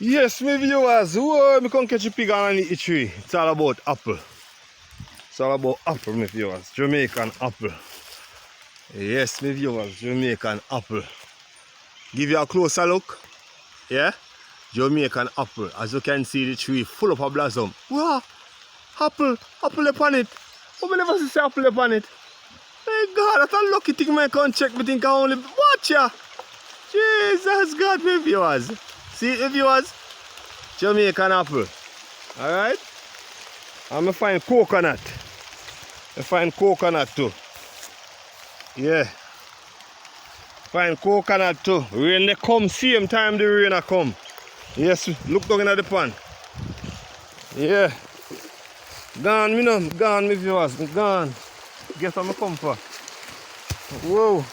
Yes, my viewers, whoa, me come catch a pig on the tree. It's all about apple. It's all about apple, my viewers. Jamaican apple. Yes, my viewers, Jamaican apple. Give you a closer look. Yeah? Jamaican apple. As you can see, the tree full of a blossom. Wow! Apple! Apple upon it. Oh, I never see apple upon it. Hey God, that's a lucky thing I can check. Me think I only watch ya. Jesus God, my viewers. See the viewers? Jamaican apple. Alright? And I find coconut. I find coconut too. Yeah. Find coconut too. Rain they come same time the rain a come. Yes, look down at the pan. Yeah. Gone, me know. Gone, my viewers. Gone. Guess what I come for? Whoa.